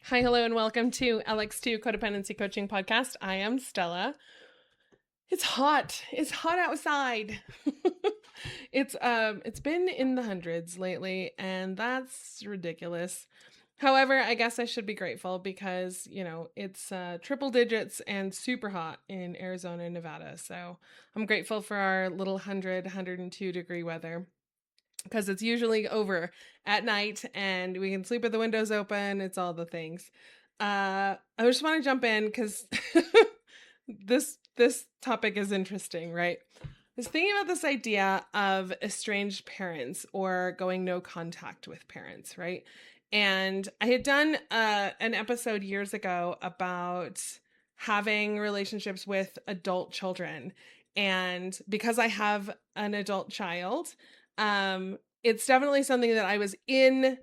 Hi, hello, and welcome to LX2 Codependency Coaching Podcast. I am Stella. It's hot. It's hot outside. It's been in the hundreds lately, and that's ridiculous. However, I guess I should be grateful because, it's triple digits and super hot in Arizona and Nevada. So I'm grateful for our little 102 degree weather because it's usually over at night and we can sleep with the windows open. It's all the things. I just want to jump in because this topic is interesting, right? I was thinking about this idea of estranged parents or going no contact with parents, right? And I had done an episode years ago about having relationships with adult children. And because I have an adult child, it's definitely something that I was in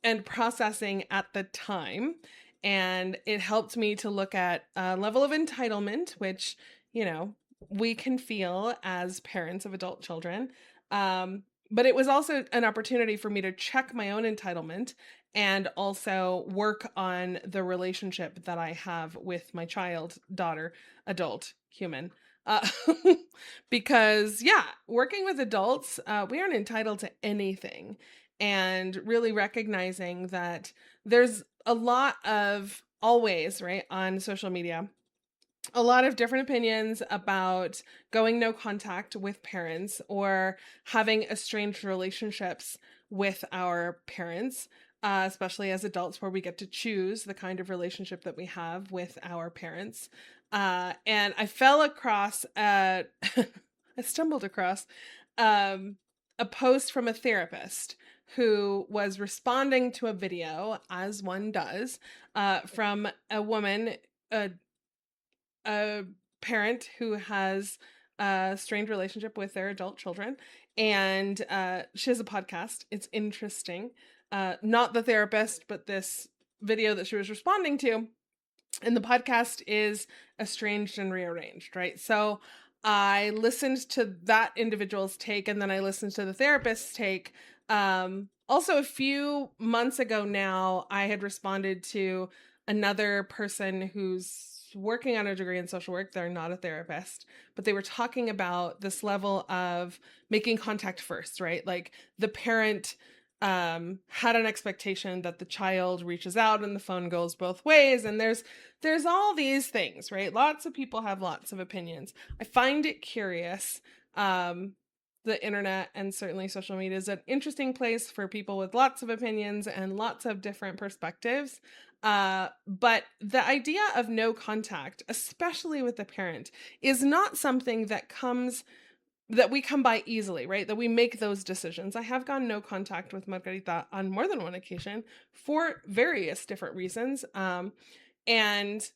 and processing at the time. And it helped me to look at a level of entitlement, which, we can feel as parents of adult children. But it was also an opportunity for me to check my own entitlement and also work on the relationship that I have with my child, daughter, adult, human. Uh, because, yeah, working with adults, we aren't entitled to anything. And really recognizing that there's a lot of always, right, on social media, a lot of different opinions about going no contact with parents or having estranged relationships with our parents, especially as adults, where we get to choose the kind of relationship that we have with our parents. And I fell across, I stumbled across a post from a therapist who was responding to a video, as one does, from a woman, a parent who has a strained relationship with their adult children, and she has a podcast. It's interesting. Not the therapist, but this video that she was responding to. And the podcast is Estranged and Rearranged, right? So I listened to that individual's take, and then I listened to the therapist's take. Also, a few months ago now, I had responded to another person who's working on a degree in social work. They're not a therapist, but they were talking about this level of making contact first, right? Like the parent had an expectation that the child reaches out and the phone goes both ways, and there's all these things, right? Lots of people have lots of opinions. I find it curious. The internet and certainly social media is an interesting place for people with lots of opinions and lots of different perspectives. But the idea of no contact, especially with the parent, is not something that we come by easily, right? That we make those decisions. I have gone no contact with Margarita on more than one occasion for various different reasons. And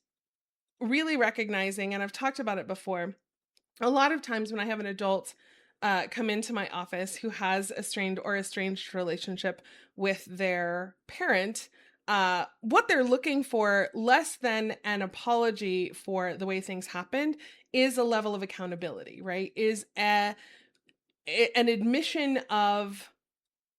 really recognizing, and I've talked about it before, a lot of times when I have an adult come into my office who has a strained or estranged relationship with their parent, what they're looking for, less than an apology for the way things happened, is a level of accountability, right? Is an admission of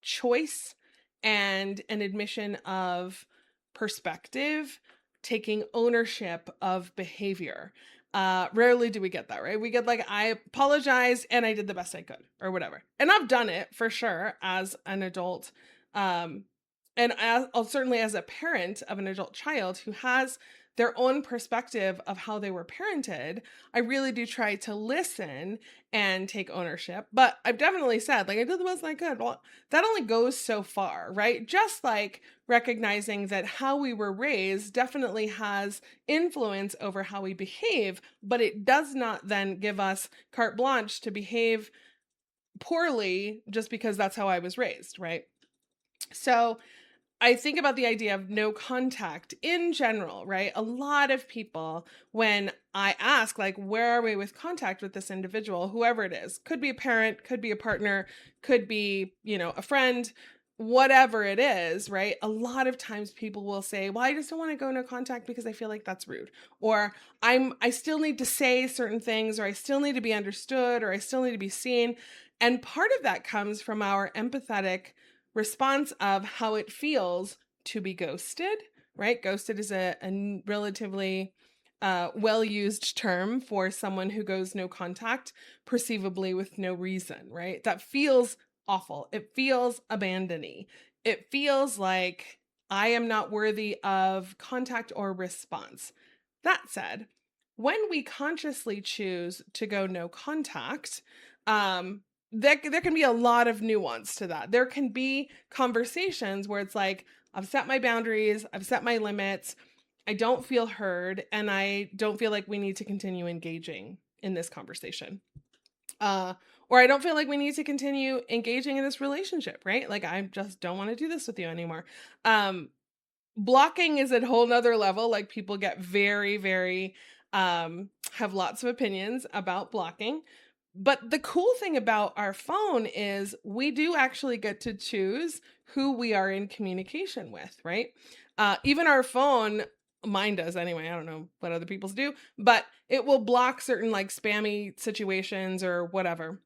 choice and an admission of perspective, taking ownership of behavior. Rarely do we get that, right? We get like, I apologized and I did the best I could or whatever. And I've done it for sure as an adult. And certainly as a parent of an adult child who has their own perspective of how they were parented, I really do try to listen and take ownership. But I've definitely said, like, I did the best I could. Well, that only goes so far, right? Just like recognizing that how we were raised definitely has influence over how we behave, but it does not then give us carte blanche to behave poorly just because that's how I was raised, right? So I think about the idea of no contact in general, right? A lot of people, when I ask, like, where are we with contact with this individual, whoever it is, could be a parent, could be a partner, could be, a friend, whatever it is, right? A lot of times people will say, well, I just don't want to go no contact because I feel like that's rude. Or I still need to say certain things, or I still need to be understood, or I still need to be seen. And part of that comes from our empathetic response of how it feels to be ghosted, right? Ghosted is a relatively well-used term for someone who goes no contact, perceivably with no reason, right? That feels awful. It feels abandoning. It feels like I am not worthy of contact or response. That said, when we consciously choose to go no contact, there can be a lot of nuance to that. There can be conversations where it's like, I've set my boundaries, I've set my limits, I don't feel heard, and I don't feel like we need to continue engaging in this conversation. Or I don't feel like we need to continue engaging in this relationship, right? Like, I just don't want to do this with you anymore. Blocking is a whole nother level. Like, people get very, very, have lots of opinions about blocking. But the cool thing about our phone is we do actually get to choose who we are in communication with, right? Even our phone, mine does anyway. I don't know what other people's do, but it will block certain like spammy situations or whatever.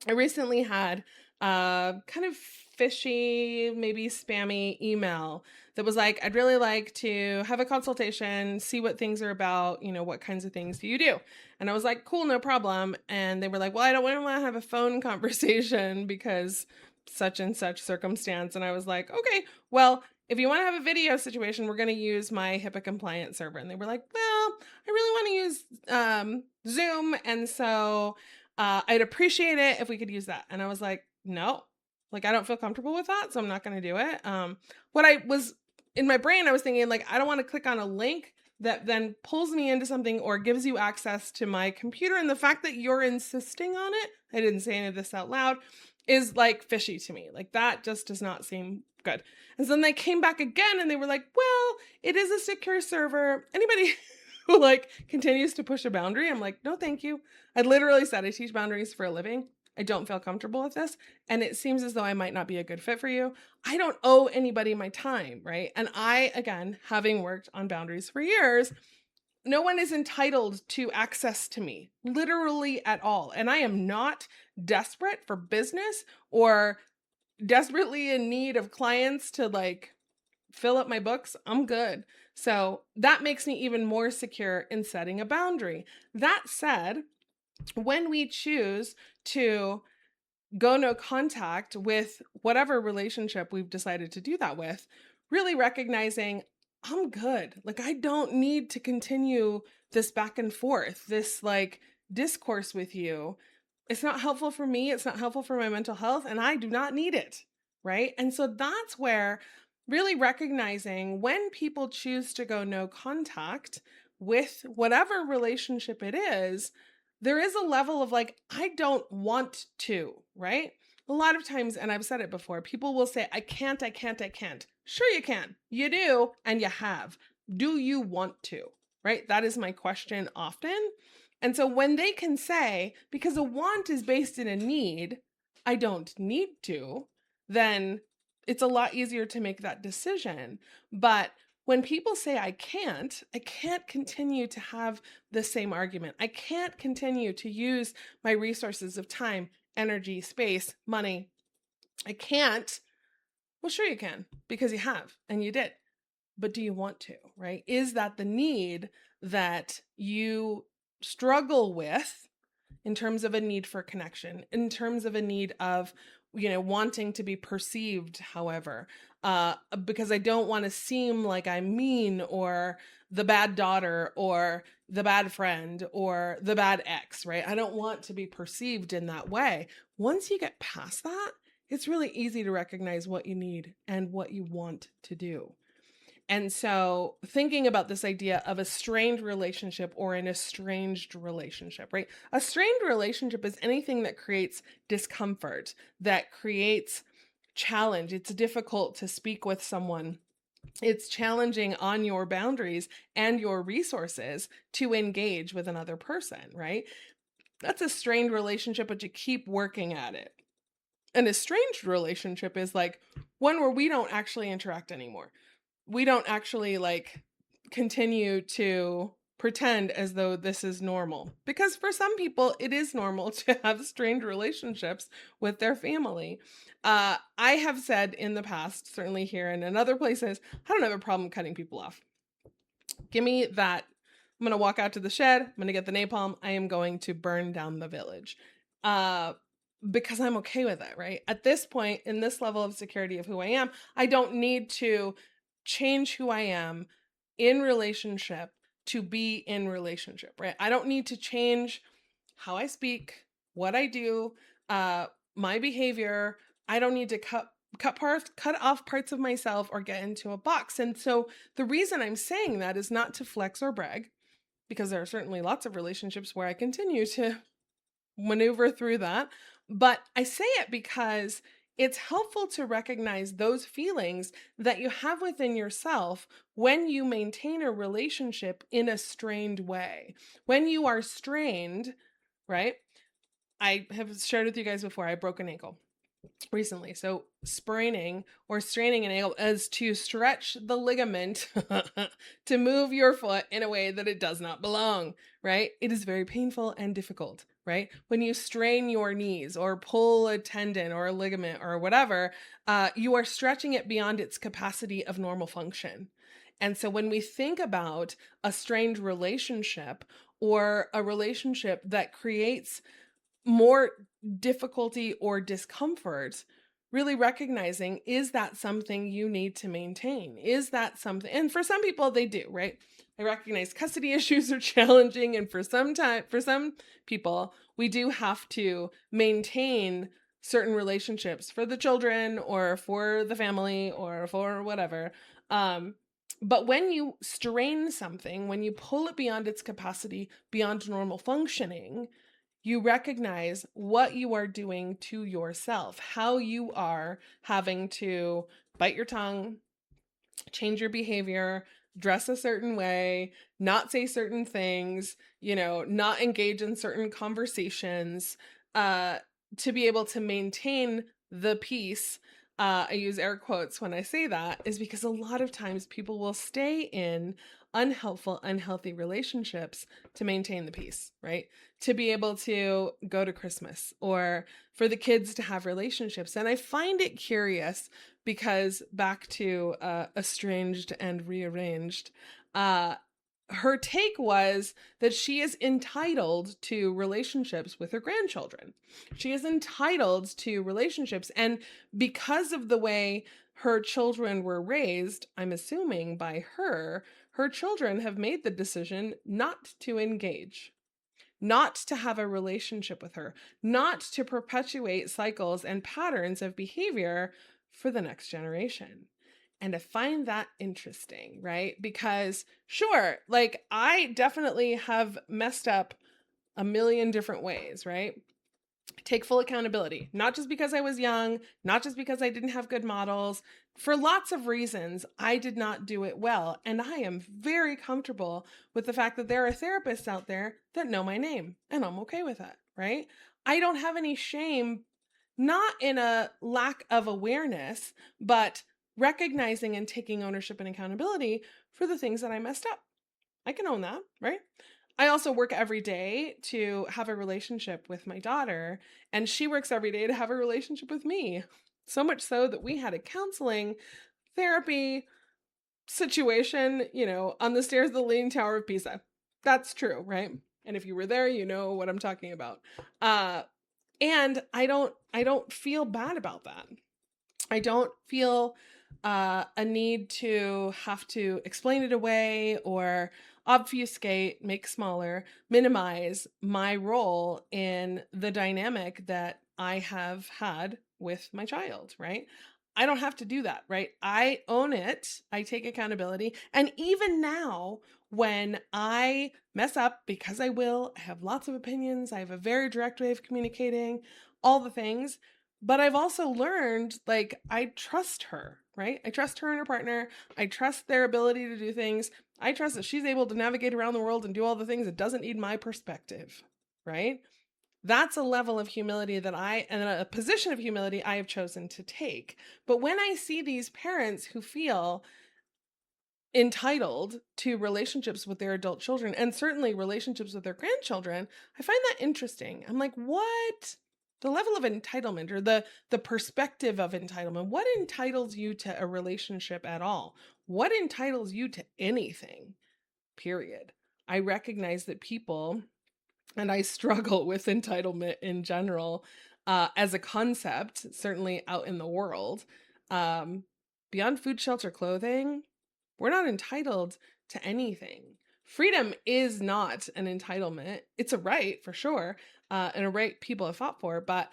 I recently had a kind of fishy, maybe spammy email that was like, I'd really like to have a consultation, see what things are about, what kinds of things do you do? And I was like, cool, no problem. And they were like, well, I don't want to have a phone conversation because such and such circumstance. And I was like, okay, well, if you want to have a video situation, we're going to use my HIPAA compliant server. And they were like, well, I really want to use Zoom. And so I'd appreciate it if we could use that. And I was like, no, like, I don't feel comfortable with that, so I'm not going to do it. What I was in my brain, I was thinking like, I don't want to click on a link that then pulls me into something or gives you access to my computer. And the fact that you're insisting on it, I didn't say any of this out loud, is like fishy to me. Like, that just does not seem good. And so then they came back again and they were like, well, it is a secure server. Anybody who like continues to push a boundary, I'm like, no, thank you. I literally said I teach boundaries for a living. I don't feel comfortable with this. And it seems as though I might not be a good fit for you. I don't owe anybody my time, right? And I, again, having worked on boundaries for years, no one is entitled to access to me, literally at all. And I am not desperate for business or desperately in need of clients to like fill up my books. I'm good. So that makes me even more secure in setting a boundary. That said, when we choose to go no contact with whatever relationship we've decided to do that with, really recognizing I'm good. Like, I don't need to continue this back and forth, this like discourse with you. It's not helpful for me. It's not helpful for my mental health, and I do not need it. Right. And so that's where really recognizing when people choose to go no contact with whatever relationship it is, there is a level of like, I don't want to, right? A lot of times, and I've said it before, people will say, I can't. Sure, you can. You do, and you have. Do you want to? Right? That is my question often. And so when they can say, because a want is based in a need, I don't need to, then it's a lot easier to make that decision. But when people say I can't continue to have the same argument. I can't continue to use my resources of time, energy, space, money. I can't. Well, sure you can, because you have, and you did. But do you want to, right? Is that the need that you struggle with in terms of a need for connection, in terms of a need of, wanting to be perceived, however, because I don't want to seem like I'm mean or the bad daughter or the bad friend or the bad ex, right? I don't want to be perceived in that way. Once you get past that, it's really easy to recognize what you need and what you want to do. And so thinking about this idea of a strained relationship or an estranged relationship, right? A strained relationship is anything that creates discomfort, that creates challenge. It's difficult to speak with someone. It's challenging on your boundaries and your resources to engage with another person, right? That's a strained relationship, but you keep working at it. An estranged relationship is like one where we don't actually interact anymore. We don't actually like continue to pretend as though this is normal. Because for some people, it is normal to have strained relationships with their family. I have said in the past, certainly here and in other places, I don't have a problem cutting people off. Give me that. I'm going to walk out to the shed. I'm going to get the napalm. I am going to burn down the village. Because I'm okay with it, right? At this point, in this level of security of who I am, I don't need to change who I am in relationship to be in relationship, right? I don't need to change how I speak, what I do, my behavior. I don't need to cut off parts of myself or get into a box. And so the reason I'm saying that is not to flex or brag, because there are certainly lots of relationships where I continue to maneuver through that. But I say it because it's helpful to recognize those feelings that you have within yourself when you maintain a relationship in a strained way. When you are strained, right? I have shared with you guys before, I broke an ankle recently. So spraining or straining an ankle is to stretch the ligament to move your foot in a way that it does not belong, right? It is very painful and difficult, right? When you strain your knees or pull a tendon or a ligament or whatever, you are stretching it beyond its capacity of normal function. And so when we think about a strained relationship or a relationship that creates more difficulty or discomfort, really recognizing, is that something you need to maintain? Is that something? And for some people they do, right? I recognize custody issues are challenging, and for some people we do have to maintain certain relationships for the children or for the family or for whatever. But when you strain something, when you pull it beyond its capacity, beyond normal functioning, you recognize what you are doing to yourself, how you are having to bite your tongue, change your behavior, dress a certain way, not say certain things, not engage in certain conversations, to be able to maintain the peace. I use air quotes when I say that, is because a lot of times people will stay in unhelpful, unhealthy relationships to maintain the peace, right? To be able to go to Christmas or for the kids to have relationships. And I find it curious because back to estranged and rearranged, her take was that she is entitled to relationships with her grandchildren. She is entitled to relationships. And because of the way her children were raised, I'm assuming by her children have made the decision not to engage, not to have a relationship with her, not to perpetuate cycles and patterns of behavior for the next generation. And I find that interesting, right? Because sure, like I definitely have messed up a million different ways, right? Take full accountability, not just because I was young, not just because I didn't have good models. For lots of reasons, I did not do it well. And I am very comfortable with the fact that there are therapists out there that know my name, and I'm okay with that, right? I don't have any shame, not in a lack of awareness, but recognizing and taking ownership and accountability for the things that I messed up. I can own that, right? I also work every day to have a relationship with my daughter, and she works every day to have a relationship with me. So much so that we had a counseling therapy situation, on the stairs of the Leaning Tower of Pisa. That's true, right? And if you were there, you know what I'm talking about. And I don't feel bad about that. I don't feel a need to have to explain it away or obfuscate, make smaller, minimize my role in the dynamic that I have had with my child, right? I don't have to do that, right? I own it. I take accountability. And even now, when I mess up, because I will, I have lots of opinions. I have a very direct way of communicating, all the things. But I've also learned, like, I trust her, right? I trust her and her partner. I trust their ability to do things. I trust that she's able to navigate around the world and do all the things. It doesn't need my perspective, right? That's a level of humility and a position of humility I have chosen to take. But when I see these parents who feel entitled to relationships with their adult children, and certainly relationships with their grandchildren. I find that interesting. I'm like, what? The level of entitlement, or the perspective of entitlement, what entitles you to a relationship at all? What entitles you to anything? Period. I recognize that people, and I struggle with entitlement in general, as a concept, certainly out in the world. Um, Beyond food, shelter, clothing, we're not entitled to anything. Freedom is not an entitlement. It's a right for sure, and a right people have fought for, but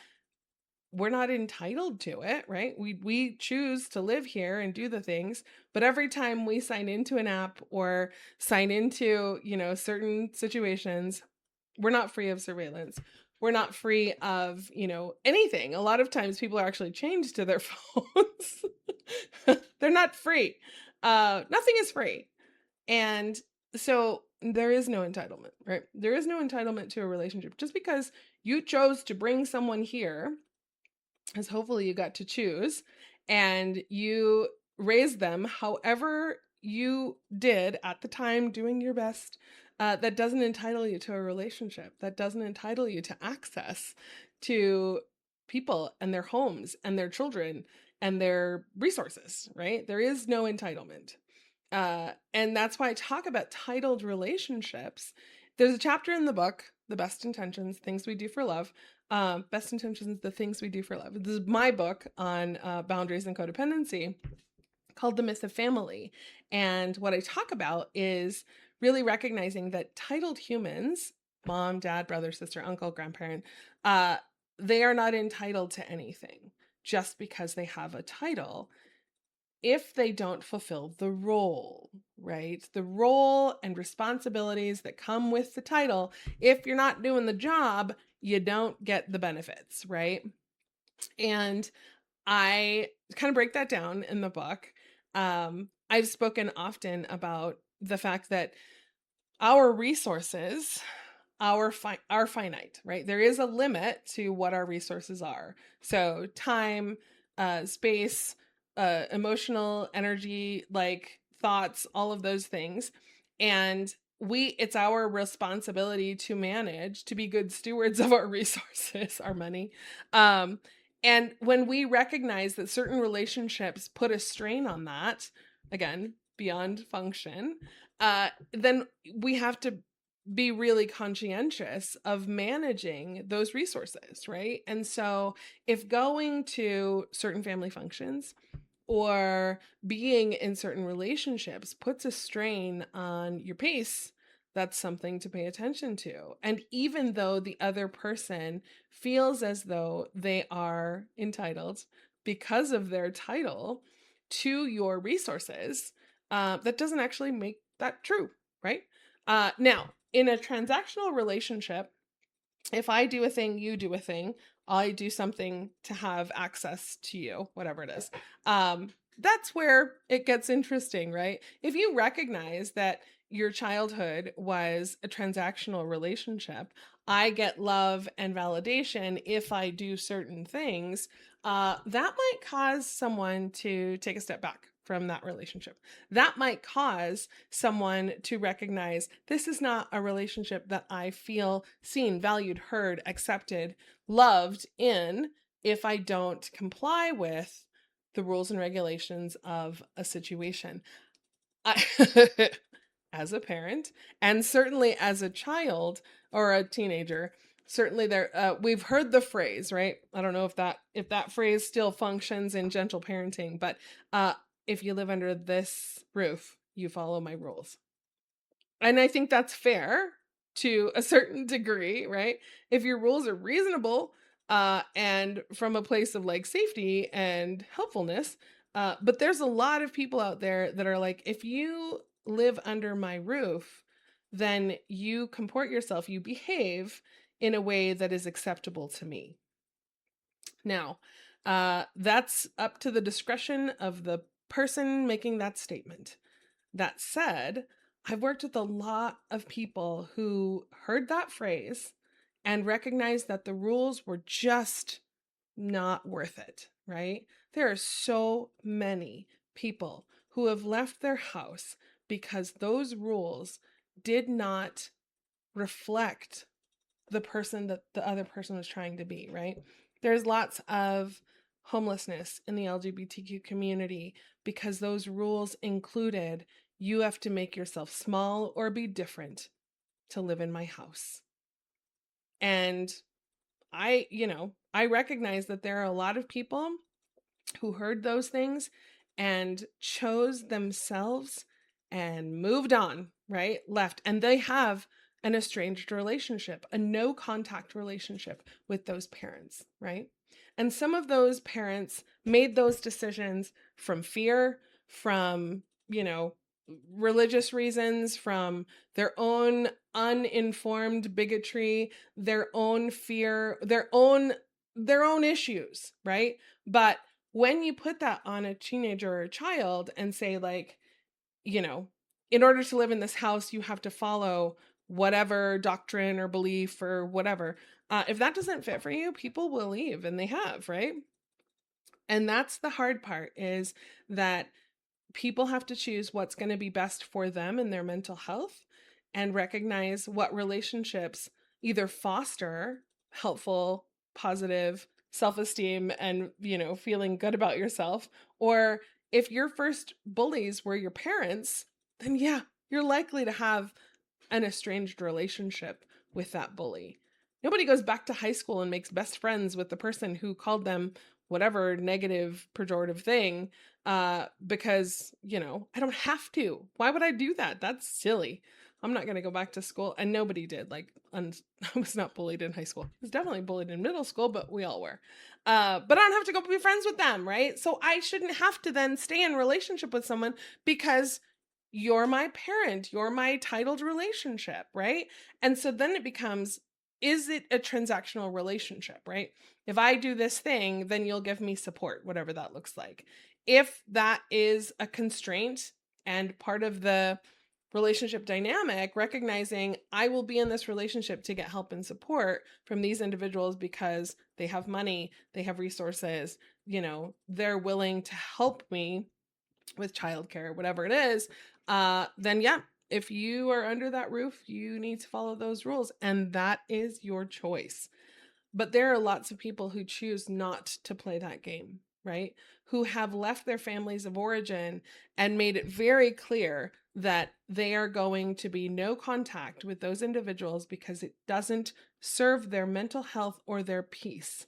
we're not entitled to it, right? We choose to live here and do the things, but every time we sign into an app or sign into, certain situations, we're not free of surveillance. We're not free of, anything. A lot of times people are actually chained to their phones. They're not free. Nothing is free. And so there is no entitlement, right? There is no entitlement to a relationship. Just because you chose to bring someone here, as hopefully you got to choose, and you raised them however you did at the time, doing your best, that doesn't entitle you to a relationship. That doesn't entitle you to access to people and their homes and their children and their resources, right? There is no entitlement. And that's why I talk about titled relationships. There's a chapter in the book, The Best Intentions, Things We Do for Love. Best Intentions, The Things We Do for Love. This is my book on boundaries and codependency, called The Myth of Family. And what I talk about is really recognizing that titled humans, mom, dad, brother, sister, uncle, grandparent, they are not entitled to anything just because they have a title, if they don't fulfill the role, right? The role and responsibilities that come with the title. If you're not doing the job, you don't get the benefits, right? And I kind of break that down in the book. I've spoken often about the fact that our resources are finite, right? There is a limit to what our resources are. So time, space, emotional energy, like thoughts, all of those things. And it's our responsibility to manage, to be good stewards of our resources, our money. And when we recognize that certain relationships put a strain on that, again, beyond function, then we have to be really conscientious of managing those resources, right? And so if going to certain family functions or being in certain relationships puts a strain on your peace, that's something to pay attention to. And even though the other person feels as though they are entitled because of their title to your resources, that doesn't actually make that true, right? Now, in a transactional relationship, if I do a thing, you do a thing, I do something to have access to you, whatever it is. That's where it gets interesting, right? If you recognize that your childhood was a transactional relationship, I get love and validation if I do certain things, that might cause someone to take a step back from that relationship. That might cause someone to recognize this is not a relationship that I feel seen, valued, heard, accepted, loved in if I don't comply with the rules and regulations of a situation. As a parent, and certainly as a child or a teenager, certainly we've heard the phrase, right? I don't know if that phrase still functions in gentle parenting, but if you live under this roof, you follow my rules. And I think that's fair to a certain degree, right? If your rules are reasonable, and from a place of like safety and helpfulness, but there's a lot of people out there that are like, if you live under my roof, then you comport yourself, you behave in a way that is acceptable to me. Now, that's up to the discretion of the person making that statement. That said, I've worked with a lot of people who heard that phrase and recognized that the rules were just not worth it, right? There are so many people who have left their house because those rules did not reflect the person that the other person was trying to be, right? There's lots of homelessness in the LGBTQ community because those rules included you have to make yourself small or be different to live in my house. And I recognize that there are a lot of people who heard those things and chose themselves and moved on, right? Left. And they have an estranged relationship, a no contact relationship with those parents, right? And some of those parents made those decisions from fear, from, religious reasons, from their own uninformed bigotry, their own fear, their own issues, right? But when you put that on a teenager or a child and say, like, in order to live in this house, you have to follow whatever doctrine or belief or whatever. If that doesn't fit for you, people will leave, and they have, right? And that's the hard part, is that people have to choose what's going to be best for them and their mental health, and recognize what relationships either foster helpful, positive self-esteem and, feeling good about yourself, or if your first bullies were your parents, then yeah, you're likely to have an estranged relationship with that bully. Nobody goes back to high school and makes best friends with the person who called them whatever negative, pejorative thing, because, I don't have to. Why would I do that? That's silly. I'm not going to go back to school. And nobody did. Like, I was not bullied in high school. I was definitely bullied in middle school, but we all were. But I don't have to go be friends with them, right? So I shouldn't have to then stay in relationship with someone because you're my parent, you're my titled relationship, right? And so then it becomes, is it a transactional relationship, right? If I do this thing, then you'll give me support, whatever that looks like. If that is a constraint and part of the relationship dynamic, recognizing I will be in this relationship to get help and support from these individuals because they have money, they have resources, they're willing to help me with childcare, whatever it is, then yeah, if you are under that roof, you need to follow those rules, and that is your choice. But there are lots of people who choose not to play that game, right? Who have left their families of origin and made it very clear that they are going to be no contact with those individuals because it doesn't serve their mental health or their peace.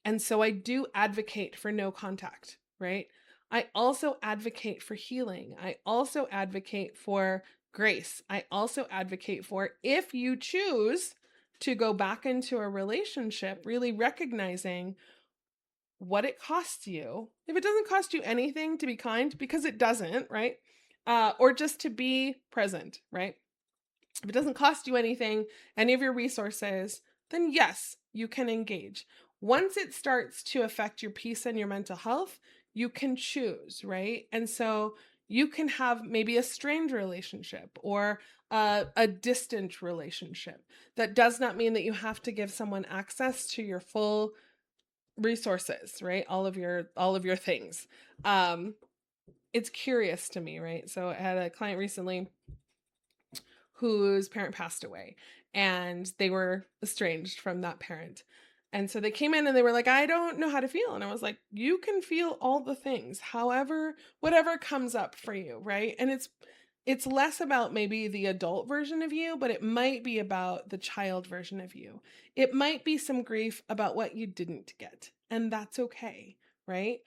And so I do advocate for no contact, right? I also advocate for healing. I also advocate for grace. I also advocate for, if you choose to go back into a relationship, really recognizing what it costs you. If it doesn't cost you anything to be kind, because it doesn't, right? Or just to be present, right? If it doesn't cost you anything, any of your resources, then yes, you can engage. Once it starts to affect your peace and your mental health, you can choose, right? And so you can have maybe a strained relationship or a distant relationship. That does not mean that you have to give someone access to your full resources, right? All of your things. It's curious to me, right? So I had a client recently whose parent passed away, and they were estranged from that parent. And so they came in and they were like, I don't know how to feel. And I was like, you can feel all the things, however, whatever comes up for you, right? And it's less about maybe the adult version of you, but it might be about the child version of you. It might be some grief about what you didn't get, and that's okay, right?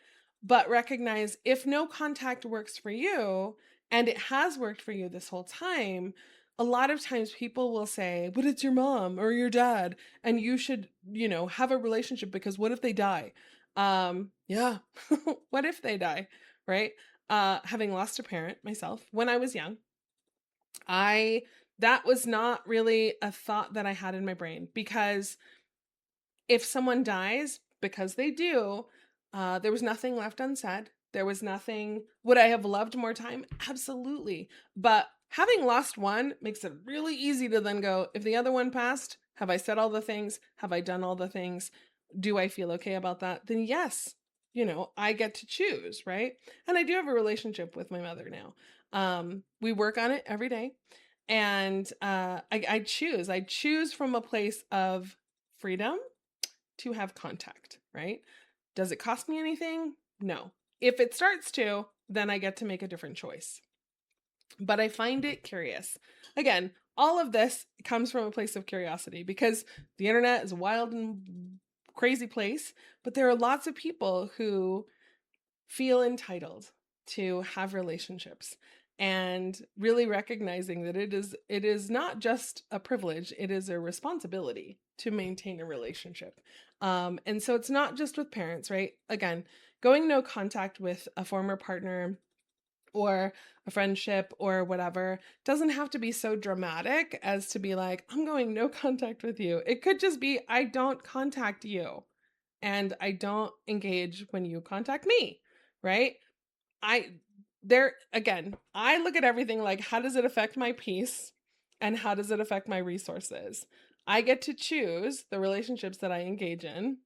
But recognize, if no contact works for you, and it has worked for you this whole time, a lot of times people will say, but it's your mom or your dad, and you should, have a relationship because what if they die? Yeah, what if they die, right? Having lost a parent myself when I was young, that was not really a thought that I had in my brain, because if someone dies, because they do, there was nothing left unsaid. There was nothing. Would I have loved more time? Absolutely. But having lost one makes it really easy to then go, if the other one passed, have I said all the things? Have I done all the things? Do I feel okay about that? Then yes, I get to choose, right? And I do have a relationship with my mother now. We work on it every day. And I choose from a place of freedom to have contact, right? Does it cost me anything? No. If it starts to, then I get to make a different choice. But I find it curious. Again, all of this comes from a place of curiosity because the internet is a wild and crazy place, but there are lots of people who feel entitled to have relationships, and really recognizing that it is not just a privilege, it is a responsibility to maintain a relationship. And so it's not just with parents, right? Again, going no contact with a former partner or a friendship or whatever doesn't have to be so dramatic as to be like, I'm going no contact with you. It could just be, I don't contact you and I don't engage when you contact me, right? I there again, I look at everything like, how does it affect my peace and how does it affect my resources? I get to choose the relationships that I engage in,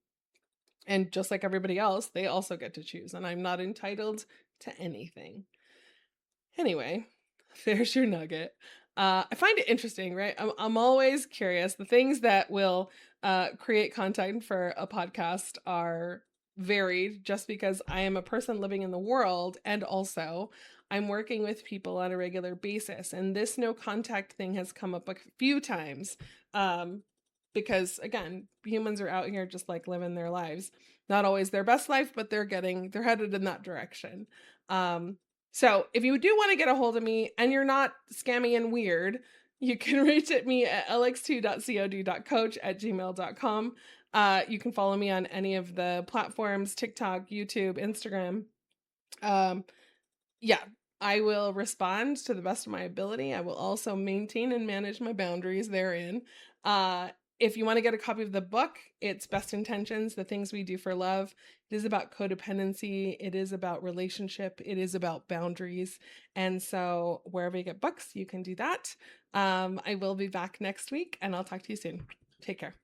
and just like everybody else, they also get to choose, and I'm not entitled to anything. Anyway, there's your nugget. I find it interesting, right? I'm always curious. The things that will create content for a podcast are varied just because I am a person living in the world, and also I'm working with people on a regular basis. And this no contact thing has come up a few times, because again, humans are out here just like living their lives. Not always their best life, but they're headed in that direction. So if you do want to get a hold of me and you're not scammy and weird, you can reach at me at lx2.cod.coach@gmail.com. You can follow me on any of the platforms, TikTok, YouTube, Instagram. Yeah, I will respond to the best of my ability. I will also maintain and manage my boundaries therein. If you want to get a copy of the book, it's Best Intentions, The Things We Do for Love. It is about codependency. It is about relationship. It is about boundaries. And so wherever you get books, you can do that. I will be back next week and I'll talk to you soon. Take care.